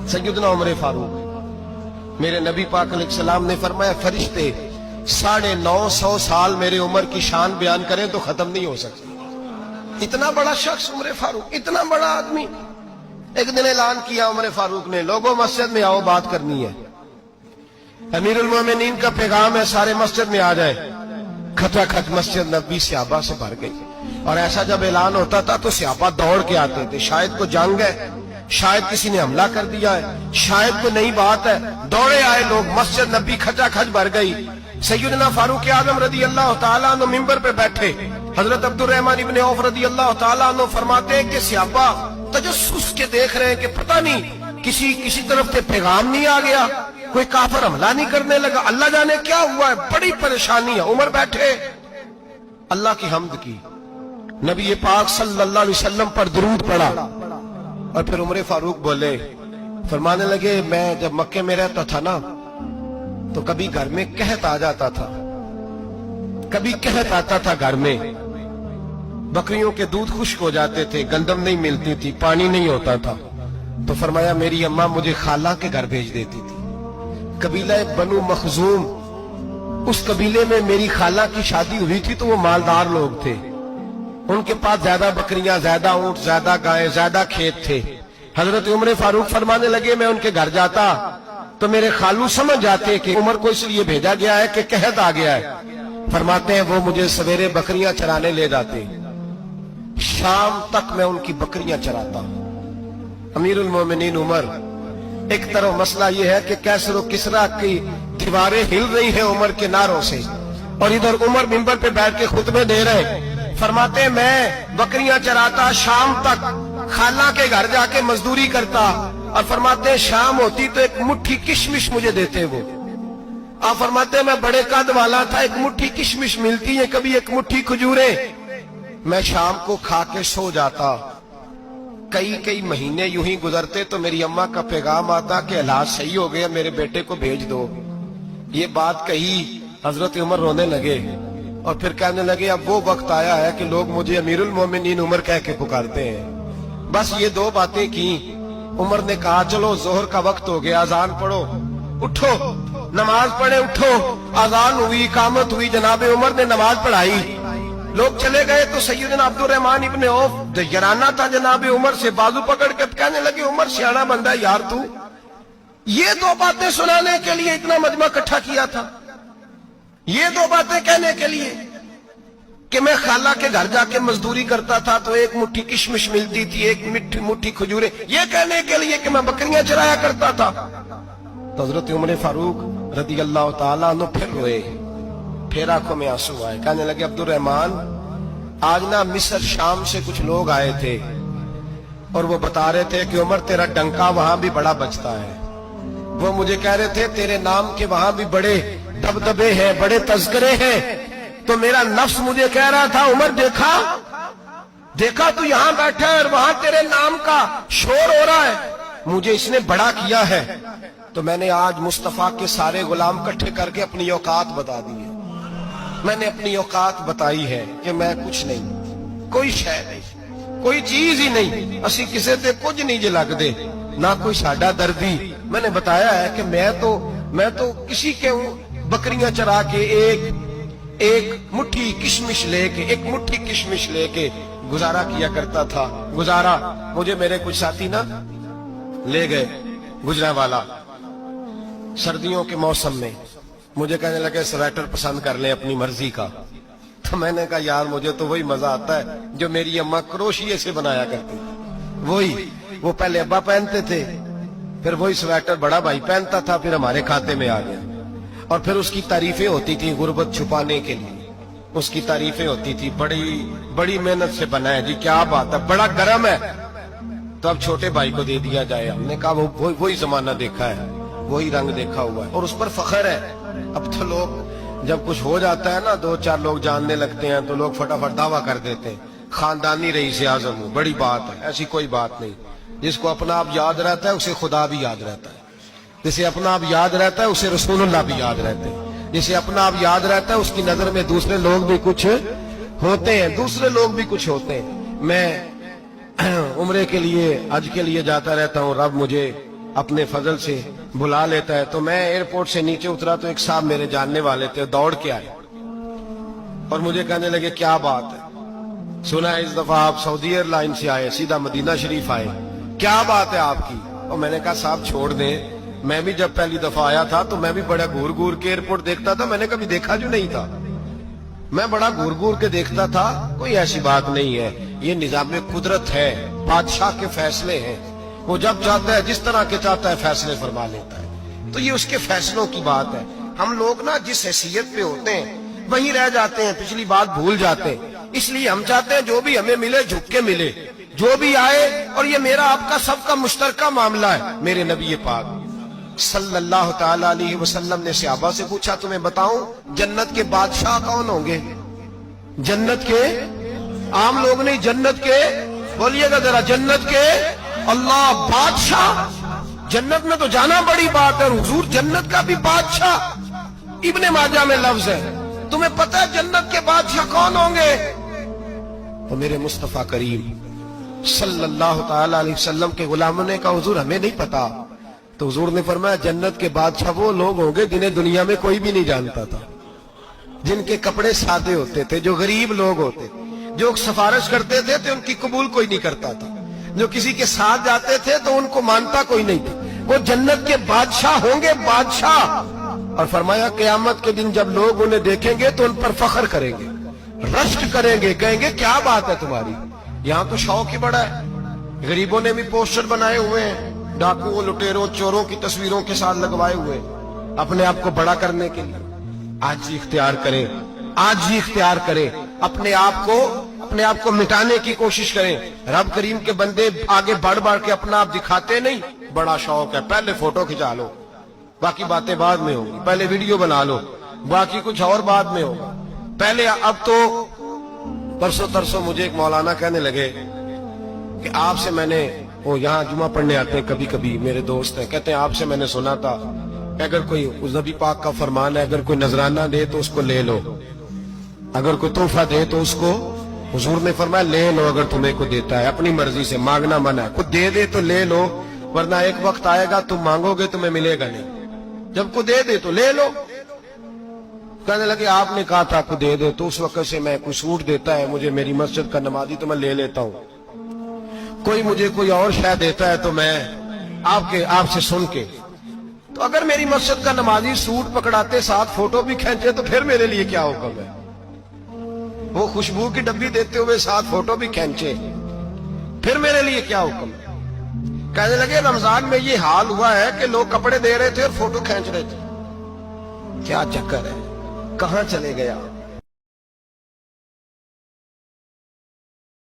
सैयदना उमर फारूक, मेरे नबी पाक अलैहिस्सलाम ने फरमाया फरिश्ते 950 साल मेरे उमर की शान बयान करें तो खत्म नहीं हो सकती। इतना बड़ा शख्स उमर फारूक, इतना बड़ा आदमी। एक दिन ऐलान किया उमर फारूक ने, लोगों मस्जिद में आओ, बात करनी है। अमीरुल मोमिनीन का पैगाम है, सारे मस्जिद में आ जाए। खचाखच मस्जिद नबी सहाबा से भर गई। और ऐसा जब ऐलान होता था तो सहाबा दौड़ के आते थे, शायद को जंग है, शायद किसी ने हमला कर दिया है, शायद कोई नई बात है। दौड़े आए लोग, मस्जिद नबी खचाखच भर गई। सैयदना फारूक आजम रदी अल्लाह तआला अन्हु मिंबर पे बैठे। हजरत अब्दुर्रहमान इब्ने औफ रदी अल्लाह तआला अन्हु फरमाते हैं कि सहाबा तजस्सुस के देख रहे हैं कि पता नहीं किसी तरफ से पैगाम नहीं आ गया, कोई काफिर हमला नहीं करने लगा, अल्लाह जाने क्या हुआ है, बड़ी परेशानी है। उमर बैठे, अल्लाह की हम्द की, नबी पाक सल्लल्लाहु अलैहि वसल्लम पर दुरूद पढ़ा और फिर उमर फारूक बोले, फरमाने लगे, मैं जब मक्के में रहता था ना तो कभी घर में कहत आ जाता था, कभी कहत आता था घर में, बकरियों के दूध खुश्क हो जाते थे, गंदम नहीं मिलती थी, पानी नहीं होता था, तो फरमाया मेरी अम्मा मुझे खाला के घर भेज देती थी। कबीला बनु मखजूम, उस कबीले में मेरी खाला की शादी हुई थी तो वो मालदार लोग थे, उनके पास ज्यादा बकरियां, ज्यादा ऊंट, ज्यादा गायें, ज्यादा खेत थे। हजरत उमर फारूक फरमाने लगे, मैं उनके घर जाता तो मेरे खालू समझ जाते कि उमर को इसलिए भेजा गया है कि कहत आ गया है। फरमाते हैं वो मुझे सवेरे बकरियां चराने ले जाते, शाम तक मैं उनकी बकरियां चराता। अमीरुल मोमिनीन उमर, एक तरफ मसला यह है कि कैसर और किसरा की दीवारें हिल रही हैं उमर के नारों से, और इधर उमर मिंबर पे बैठ के खुतबे दे रहे। फरमाते हैं मैं बकरियां चराता, शाम तक खाला के घर जाके मजदूरी करता, और फरमाते हैं शाम होती तो एक मुट्ठी किशमिश मुझे देते वो। आप फरमाते हैं मैं बड़े कद वाला था, एक मुट्ठी किशमिश मिलती है, कभी एक मुट्ठी खजूरें, मैं शाम को खा के सो जाता। कई महीने यूं ही गुजरते तो मेरी अम्मा का पैगाम आता कि हालात सही हो गया, मेरे बेटे को भेज दो। ये बात कही, हजरत उमर रोने लगे और फिर कहने लगे, अब वो वक्त आया है कि लोग मुझे अमीरुल मोमिनीन उमर कह के पुकारते हैं। बस ये दो बातें की। उमर ने कहा चलो जोहर का वक्त हो गया, अजान पढ़ो, उठो नमाज पढ़े, उठो। अजान हुई, इकामत हुई, जनाबे उमर ने नमाज पढ़ाई, लोग चले गए तो सैयदना अब्दुर्रहमान इब्ने औफ दयराना था जनाबे उमर से, बाजू पकड़ के कहने लगे, उमर सियाना बंदा यार तू, ये दो बातें सुनाने के लिए इतना मजमा इकट्ठा किया था, ये दो बातें कहने के लिए कि मैं खाला के घर जाके मजदूरी करता था तो एक मुट्ठी किशमिश मिलती थी, एक मुट्ठी खजूरें, ये कहने के लिए कि मैं बकरियां चराया करता था। तो हजरत उमर फारूक रदी अल्लाह तआला अन्हु फिर रोए, फिर आंखों में आंसू आए। कहने लगे, अब्दुर्रहमान आज ना मिस्र शाम से कुछ लोग आए थे और वो बता रहे थे कि उमर तेरा डंका वहां भी बड़ा बजता है। वो मुझे कह रहे थे तेरे नाम के वहां भी बड़े दबदबे हैं, बड़े तस्करे हैं। तो मेरा नफ्स मुझे कह रहा था, उमर देखा तू यहां बैठा है और वहां तेरे नाम का शोर हो रहा है, मुझे इसने बड़ा किया है। तो मैंने आज मुस्तफा के सारे गुलाम इकट्ठे करके अपनी औकात बता दी है। मैंने अपनी औकात बताई है कि मैं कुछ नहीं, कोई शय नहीं, कोई चीज ही नहीं, असी किसी से कुछ नहीं जे लगदे, ना कोई साडा दर्दी। मैंने बताया है कि मैं तो किसी के बकरियां चरा के एक मुट्ठी किशमिश लेके गुजारा किया करता था। गुजारा मुझे मेरे कुछ साथी ना ले गए गुजरांवाला, सर्दियों के मौसम में मुझे कहने लगे स्वेटर पसंद कर ले अपनी मर्जी का। तो मैंने कहा यार मुझे तो वही मजा आता है जो मेरी अम्मा क्रोशिये से बनाया करती, वही वो पहले अब्बा पहनते थे, फिर वही स्वेटर बड़ा भाई पहनता था, फिर हमारे खाते में आ गया। और फिर उसकी तारीफें होती थी गुर्बत छुपाने के लिए, उसकी तारीफें होती थी, बड़ी मेहनत से बना है जी, क्या बात है, बड़ा गर्म है, तो अब छोटे भाई को दे दिया जाए। हमने कहा वही जमाना देखा है, वही रंग देखा हुआ है और उस पर फख्र है। अब तो लोग जब कुछ हो जाता है ना, 2-4 लोग जानने लगते हैं तो लोग फटाफट दावा कर देते हैं खानदानी रईस आजम हूं, बड़ी बात है। ऐसी कोई बात नहीं, जिसको अपना आप याद रहता है उसे खुदा भी याद रहता है, जिसे अपना आप याद रहता है उसे रसूलुल्लाह भी याद रहते हैं, जिसे अपना आप याद रहता है उसकी नजर में दूसरे लोग भी कुछ होते हैं, दूसरे लोग भी कुछ होते हैं। मैं उम्रे के लिए, हज के लिए जाता रहता हूँ, रब मुझे अपने फजल से बुला लेता है। तो मैं एयरपोर्ट से नीचे उतरा तो एक साहब मेरे जानने वाले थे, दौड़ के आए और मुझे कहने लगे क्या बात है, सुना है इस दफा आप सऊदी एयरलाइन से आए, सीधा मदीना शरीफ आए, क्या बात है आपकी? और मैंने कहा साहब छोड़ दें, मैं भी जब पहली दफा आया था तो मैं भी बड़ा घूर घूर के एयरपोर्ट देखता था, मैंने कभी देखा जो नहीं था, मैं बड़ा घूर घूर के देखता था, कोई ऐसी बात नहीं है, ये निजाम कुदरत है, बादशाह के फैसले हैं, वो जब चाहता है जिस तरह के चाहता है फैसले फरमा लेता है, तो ये उसके फैसलों की बात है। हम लोग ना जिस हैसियत पे होते हैं वहीं रह जाते हैं, पिछली बात भूल जाते हैं, इसलिए हम चाहते हैं जो भी हमें मिले झुक के मिले, जो भी आए, और ये मेरा आपका सबका मुश्तरका मामला है। मेरे नबी पाक सल्लल्लाहु ताला अलैहि वसल्लम ने सहाबा से पूछा, तुम्हें बताऊं जन्नत के बादशाह कौन होंगे? जन्नत के, आम लोग नहीं, जन्नत के, बोलिएगा जरा, जन्नत के अल्लाह बादशाह। जन्नत में तो जाना बड़ी बात है, हुजूर जन्नत का भी बादशाह, इब्ने माजा में लफ्ज है, तुम्हें पता है जन्नत के बादशाह कौन होंगे? तो मेरे मुस्तफा करीम सल्लल्लाहु ताला अलैहि वसल्लम के गुलामों ने कहा, हुजूर हमें नहीं पता। तो हुजूर ने फरमाया, जन्नत के बादशाह वो लोग होंगे जिन्हें दुनिया में कोई भी नहीं जानता था, जिनके कपड़े सादे होते थे, जो गरीब लोग होते, जो सिफारिश करते थे तो उनकी कबूल कोई नहीं करता था, जो किसी के साथ जाते थे तो उनको मानता कोई नहीं था, वो जन्नत के बादशाह होंगे, बादशाह। और फरमाया क़यामत के दिन जब लोग उन्हें देखेंगे तो उन पर फख्र करेंगे, रश्क करेंगे, कहेंगे क्या बात है तुम्हारी, यहाँ तो शौक ही बड़ा है। गरीबों ने भी पोस्टर बनाए हुए हैं, डाकुओं, लुटेरों, चोरों की तस्वीरों के साथ लगवाए हुए, अपने आप को बड़ा करने के लिए। आज ही इख्तियार करें, आज ही इख्तियार करें, अपने आप को मिटाने की कोशिश करें। रब करीम के बंदे आगे बढ़ बढ़ के अपना आप दिखाते नहीं, बड़ा शौक है, पहले फोटो खिंचा लो, बाकी बातें बाद में होगी, पहले वीडियो बना लो, बाकी कुछ और बाद में होगा, पहले। अब तो परसों तरसों मुझे एक मौलाना कहने लगे कि आपसे मैंने, वो यहाँ जुमा पढ़ने आते हैं कभी कभी, मेरे दोस्त हैं, कहते हैं आपसे मैंने सुना था कि अगर कोई, उस नबी पाक का फरमान है, अगर कोई नजराना दे तो उसको ले लो, अगर कोई तोहफा दे तो उसको, हुजूर ने फरमाया ले लो, अगर तुम्हें को देता है, अपनी मर्जी से, मांगना मना है, कुछ दे दे तो ले लो, वरना एक वक्त आएगा तुम मांगोगे तुम्हें मिलेगा नहीं, जब को दे दे तो ले लो। कहने लगे आपने कहा था को दे दे, तो उस वक्त से मैं, कोई सूट देता है मुझे मेरी मस्जिद का नमाजी तो मैं ले लेता हूँ, कोई मुझे कोई और शायद देता है तो मैं आपसे सुन के, तो अगर मेरी मस्जिद का नमाजी सूट पकड़ाते साथ फोटो भी खींचे तो फिर मेरे लिए क्या हुक्म है? वो खुशबू की डब्बी देते हुए साथ फोटो भी खींचे, फिर मेरे लिए क्या हुक्म है? कहने लगे रमजान में ये हाल हुआ है कि लोग कपड़े दे रहे थे और फोटो खींच रहे थे, क्या चक्कर है, कहां चले गया?